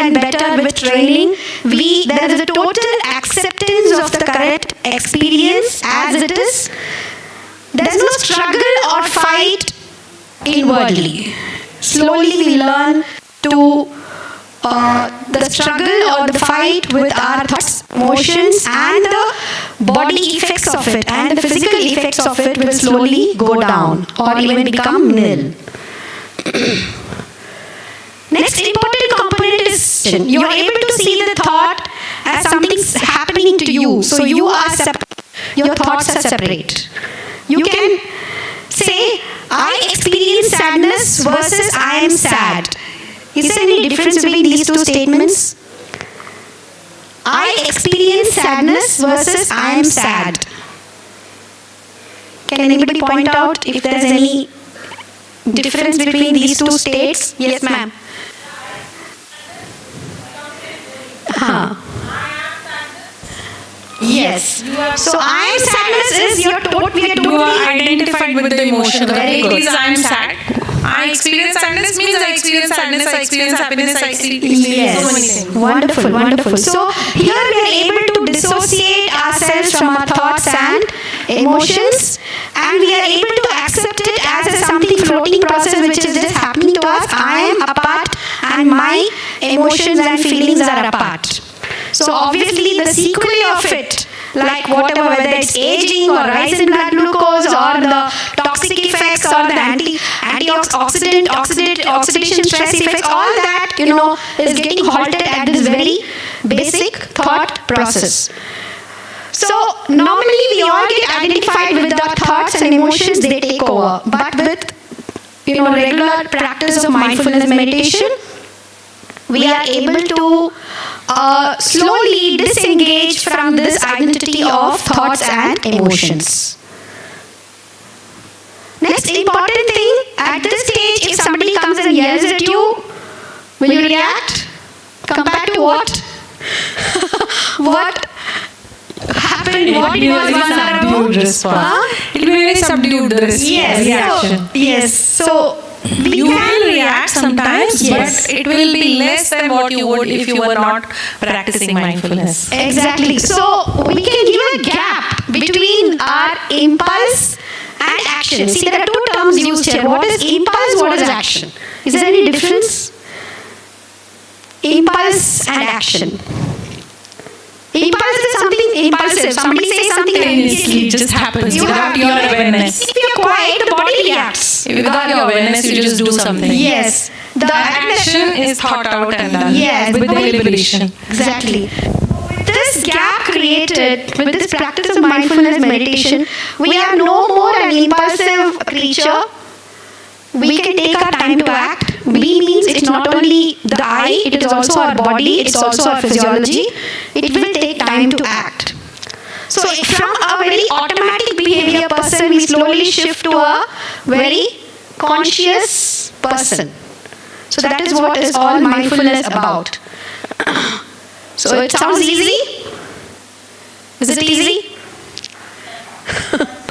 and better with training. There is a total acceptance of the current experience as it is. There's no struggle or fight inwardly. Slowly we learn to the struggle or the fight with our thoughts, emotions, and the body effects of it and the physical effects of it will slowly go down or even become nil. Next important component is you are able to see the thought as something's happening to you. So you are your thoughts are separate. You can say, I experience sadness versus I am sad. Is there any difference between these two statements? I experience sadness versus I am sad. Can anybody point out if there is any difference between these two states? Yes, ma'am. Yes. So I am sadness is we are totally identified with the emotion. Very good. It is I am sad. I experience sadness means I experience sadness, I experience happiness, I experience so many things. Wonderful, wonderful. So here we are able to dissociate ourselves from our thoughts and emotions, and we are able to accept it as a something floating process which is just happening to us. I am apart and my emotions and feelings are apart. So obviously the sequelae of it, like whatever, whether it's aging or rise in blood glucose or the toxic effects or the antioxidant, oxidation stress effects, all that, is getting halted at this very basic thought process. So normally we all get identified with our thoughts and emotions, they take over. But with regular practice of mindfulness meditation, we are able to slowly disengage from this identity of thoughts and emotions. Next important thing, at this stage, if somebody comes and yells at you, will you react? Compared to what? What happened? What it was subdued response. It will be very subdued reaction. Yes. So you will react sometimes, yes, but it will be less than what you would if you were not practicing mindfulness. Exactly. So we can give a gap between our impulse and action. See, there are two terms used here. What is impulse? What is action? Is there any difference? Impulse and action. Impulse is something impulsive. Somebody says something and it just happens without your awareness. If you're quiet, the body reacts. Without your awareness, you just do something. Yes. The action is thought out and done. Yes, with deliberation. Exactly. This gap created with this practice of mindfulness meditation, we are no more an impulsive creature. We can take our time to act. We means it's not only the I, it is also our body, it's also our physiology. It will take time to act. So from a very automatic behavior person, we slowly shift to a very conscious person. So that is what is all mindfulness about. So it sounds easy? Is it easy?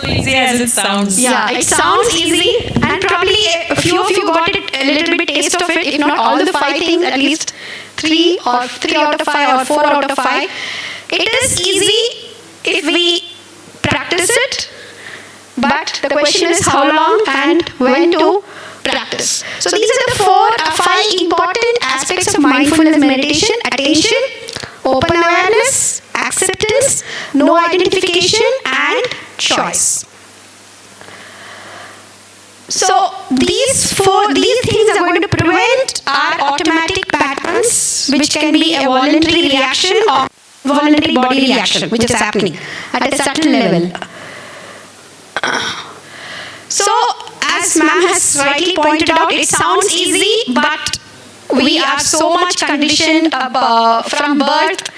Easy as it sounds. Yeah, it sounds easy, and probably a few of you got it, a little bit taste of it, if not all the 5 things, at least 3 out of 5 or 4 out of 5. It is easy if we practice it, but the question is how long and when to practice. So these are the 4 or 5 important aspects of mindfulness meditation: attention, open awareness, acceptance, no identification, and choice. So these things are going to prevent our automatic patterns, which can be a voluntary reaction or voluntary body reaction, which is happening at a certain level. So as ma'am has rightly pointed out, it sounds easy, but we are so much conditioned from birth,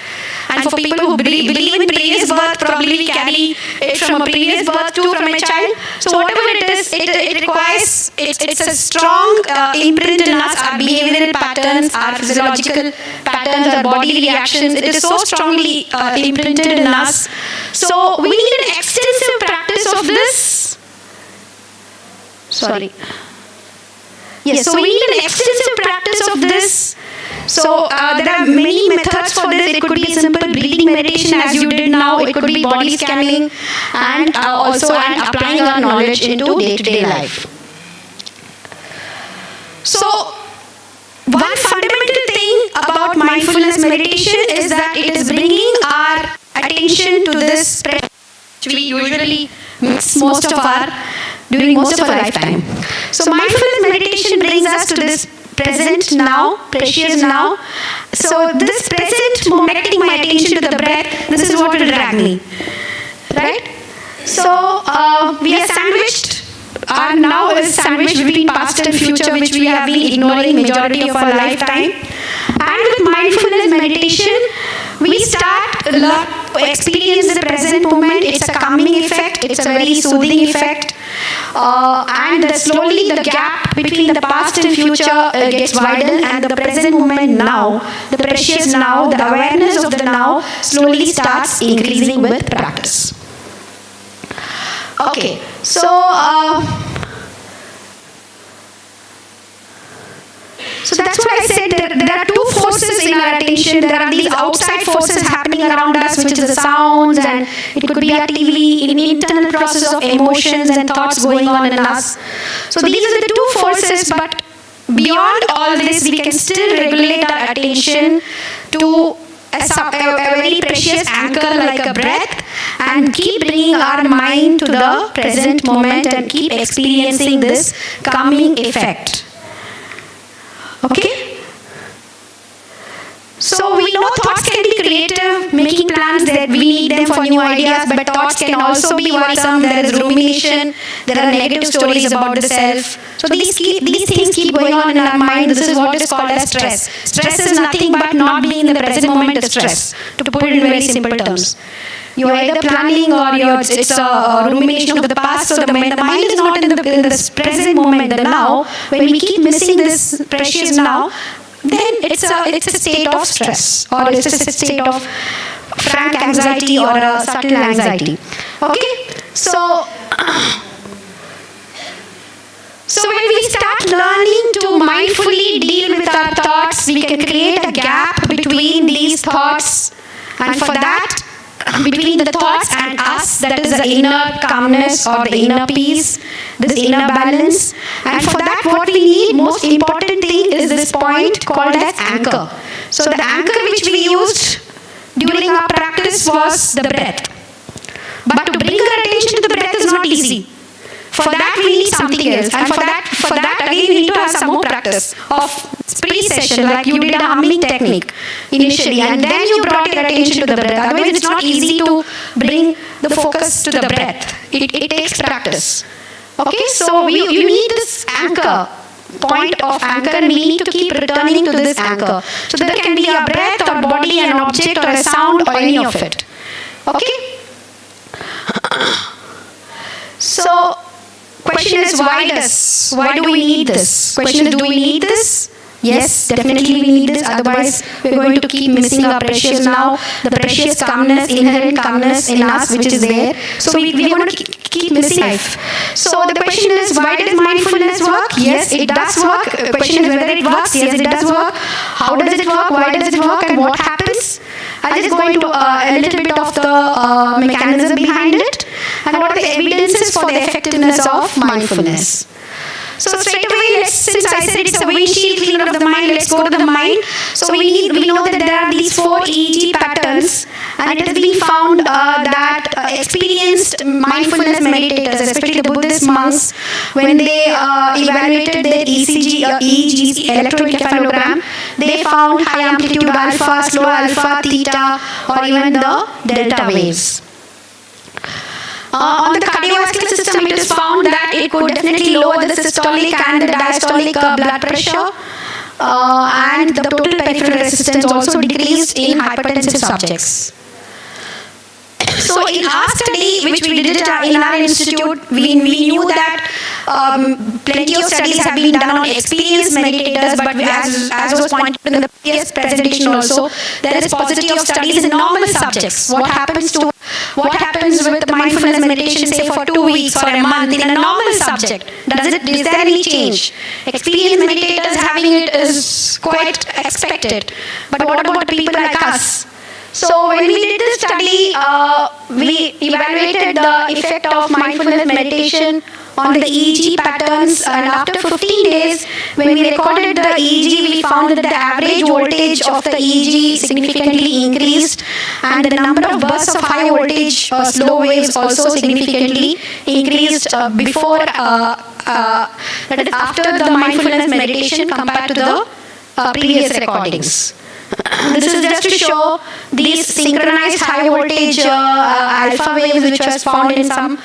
and for people who believe in previous birth, probably we carry it from a previous birth too, from a child. So whatever it is, it requires, it's a strong imprint in us, our behavioral patterns, our physiological patterns, our body reactions. It is so strongly imprinted in us. So we need an extensive practice of this. Yes, so we need an extensive practice of this So there are many methods for this. It could be simple breathing meditation as you did now. It could be body scanning and also applying our knowledge into day-to-day life. So one fundamental thing about mindfulness meditation is that it is bringing our attention to this pressure which we usually miss during most of our lifetime. So mindfulness meditation brings us to this present now, precious now. So this present momenting my attention to the breath, this is what will drag me. Right? So we are sandwiched. Our now is sandwiched between past and future, which we have been ignoring majority of our lifetime. And with mindfulness meditation, we start to experience the present moment. It's a calming effect. It's a very soothing effect. And slowly the gap between the past and future gets widened, and the present moment now, the precious now, the awareness of the now slowly starts increasing with practice. Okay, so that's why I said there are two forces in our attention. There are these outside forces happening around us, which is the sounds, and it could be our TV, an internal process of emotions and thoughts going on in us. So these are the two forces, but beyond all this, we can still regulate our attention to a very precious anchor like a breath, and keep bringing our mind to the present moment and keep experiencing this calming effect. Okay? So we know thoughts can be creative, making plans that we need them for new ideas, but thoughts can also be worrisome. There is rumination, there are negative stories about the self. So these things keep going on in our mind. This is what is called as stress. Stress is nothing but not being in the present moment is stress, to put it in very simple terms. You are either planning or it's a rumination of the past. So the mind is not in the present moment, the now. When we keep missing this precious now, then it's a state of stress, or it's a state of frank anxiety or a subtle anxiety. Okay? So when we start learning to mindfully deal with our thoughts, we can create a gap between these thoughts, and for that, between the thoughts and us, that is the inner calmness or the inner peace, this inner balance. And for that, what we need, most important thing is this point called as anchor. So the anchor which we used during our practice was the breath. But to bring our attention to the breath is not easy. For that we need something else, and for that again we need to have some more practice of pre-session, like you did a humming technique initially, and then you brought your attention to the breath. Otherwise it's not easy to bring the focus to the breath. It takes practice. Okay, so you need this anchor, point of anchor, and we need to keep returning to this anchor. So there can be a breath or body, an object or a sound or any of it. Okay? So question is, why do we need this? Question is, do we need this? Yes, definitely we need this. Otherwise, we're going to keep missing our precious now, the precious calmness, inherent calmness in us, which is there. So we're going to keep missing life. So the question is, why does mindfulness work? Yes, it does work. The question is whether it works. Yes, it does work. How does it work? Why does it work? And what happens? I'll just go into a little bit of the mechanism behind it, and what are the evidences for the effectiveness of mindfulness. So straight away, since I said it's a windshield cleaner of the mind, let's go to the mind. So we know that there are these 4 EEG patterns, and it has been found that experienced mindfulness meditators, especially the Buddhist monks, when they evaluated their ECG or EEG electroencephalogram, they found high amplitude alpha, slow alpha, theta, or even the delta waves. On the cardiovascular system, it is found that it could definitely lower the systolic and the diastolic blood pressure, and the total peripheral resistance also decreased in hypertensive subjects. So in our study, which we did in our institute, we knew that plenty of studies have been done on experienced meditators, but as was pointed in the previous presentation also, there is paucity of studies in normal subjects. What happens with mindfulness meditation, say for 2 weeks or a month in a normal subject? Is there any change? Experienced meditators having it is quite expected. But what about people like us? So when we did this study, we evaluated the effect of mindfulness meditation on the EEG patterns, and after 15 days, when we recorded the EEG, we found that the average voltage of the EEG significantly increased, and the number of bursts of high voltage slow waves also significantly increased before, that is after the mindfulness meditation compared to the previous recordings. This is just to show these synchronized high voltage alpha waves which was found in some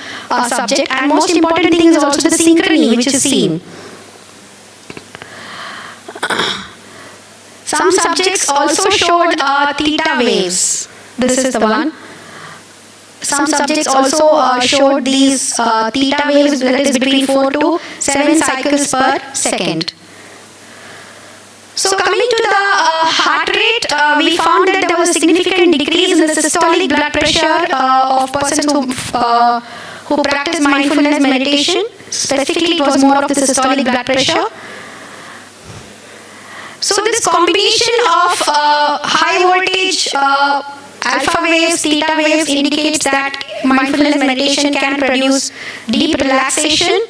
subject, and most important thing is also the synchrony which is seen. Some subjects also showed theta waves. This is the one. Some subjects also showed these theta waves, that is between 4 to 7 cycles per second. So coming to the heart rate, we found that there was a significant decrease in the systolic blood pressure of persons who practice mindfulness meditation. Specifically, it was more of the systolic blood pressure. So this combination of high voltage alpha waves, theta waves indicates that mindfulness meditation can produce deep relaxation.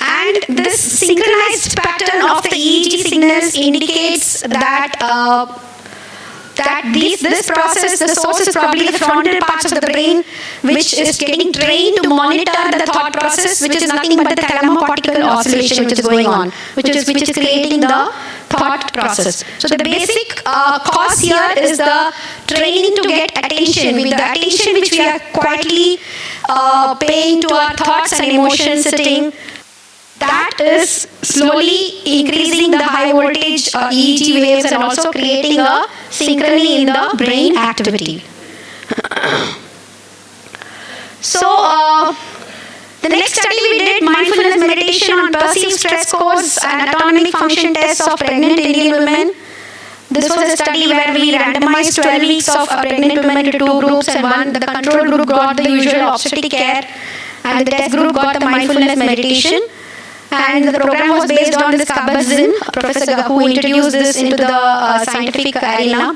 And this synchronized pattern of the EEG signals indicates that this process, the source is probably the frontal parts of the brain, which is getting trained to monitor the thought process, which is nothing but the thalamocortical oscillation which is going on, which is creating the thought process. So the basic cause here is the training to get attention, with the attention which we are quietly paying to our thoughts and emotions sitting. That is slowly increasing the high voltage EEG waves and also creating a synchrony in the brain activity. So, the next study we did mindfulness meditation on perceived stress scores and autonomic function tests of pregnant Indian women. This was a study where we randomized 12 weeks of pregnant women into 2 groups, and the control group got the usual obstetric care and the test group got the mindfulness meditation. And the program was based on this Kabat-Zinn, professor who introduced this into the scientific arena.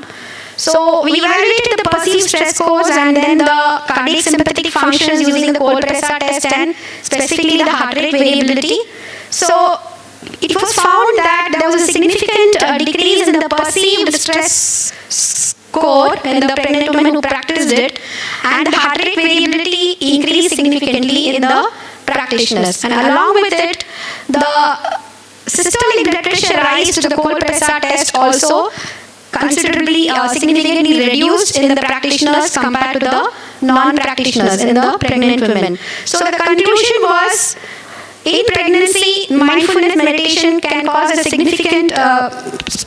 So we evaluated the perceived stress scores and then the cardiac sympathetic functions using the Cole-Presa test and specifically the heart rate variability. So it was found that there was a significant decrease in the perceived stress score in the pregnant women who practiced it, and the heart rate variability increased significantly in the practitioners, and along with it, the systolic blood pressure rise to the Cole-Presa test also considerably significantly reduced in the practitioners compared to the non-practitioners in the pregnant women. So the conclusion was, in pregnancy, mindfulness meditation can cause a significant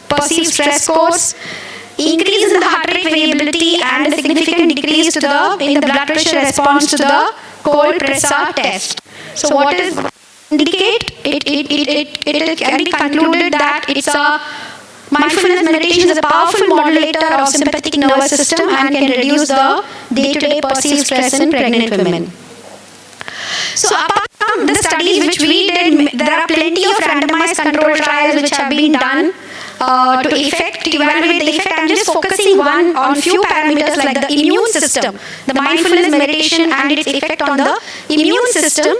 perceived stress scores, increase in the heart rate variability, and a significant decrease in the blood pressure response to the Cole-Presa test. So what is indicate? It can be concluded that mindfulness meditation is a powerful modulator of sympathetic nervous system and can reduce the day-to-day perceived stress in pregnant women. So apart from the studies which we did, there are plenty of randomized control trials which have been done to evaluate the effect. I'm just focusing on few parameters like the immune system, the mindfulness meditation and its effect on the immune system.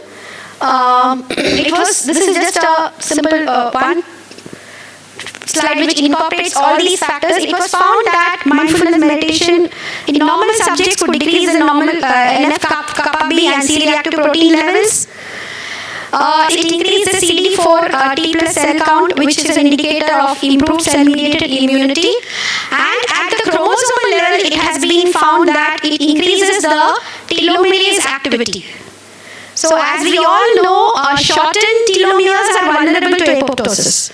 This is just a simple one slide which incorporates all these factors. It was found that mindfulness meditation in normal subjects could decrease the normal NF-kappa B and C-reactive protein levels. It increases CD4 T plus cell count, which is an indicator of improved cell-mediated immunity. And at the chromosomal level, it has been found that it increases the telomerase activity. So as we all know, shortened telomeres are vulnerable to apoptosis.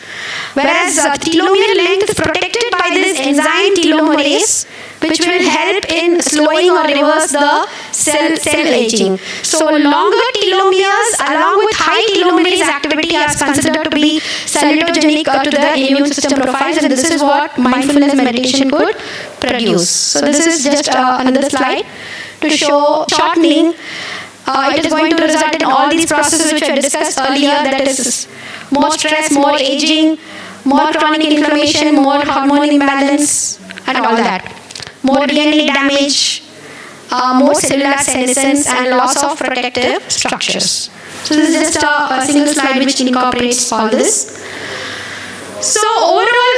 Whereas telomere length is protected by this enzyme telomerase, which will help in slowing or reverse the cell aging. So longer telomeres along with high telomerase activity are considered to be salutogenic to the immune system profiles, and this is what mindfulness meditation could produce. So this is just another slide to show shortening. It is going to result in all these processes which I discussed earlier, that is more stress, more aging, more chronic inflammation, more hormone imbalance, and all that. More DNA damage, more cellular senescence, and loss of protective structures. So this is just a single slide which incorporates all this. So overall,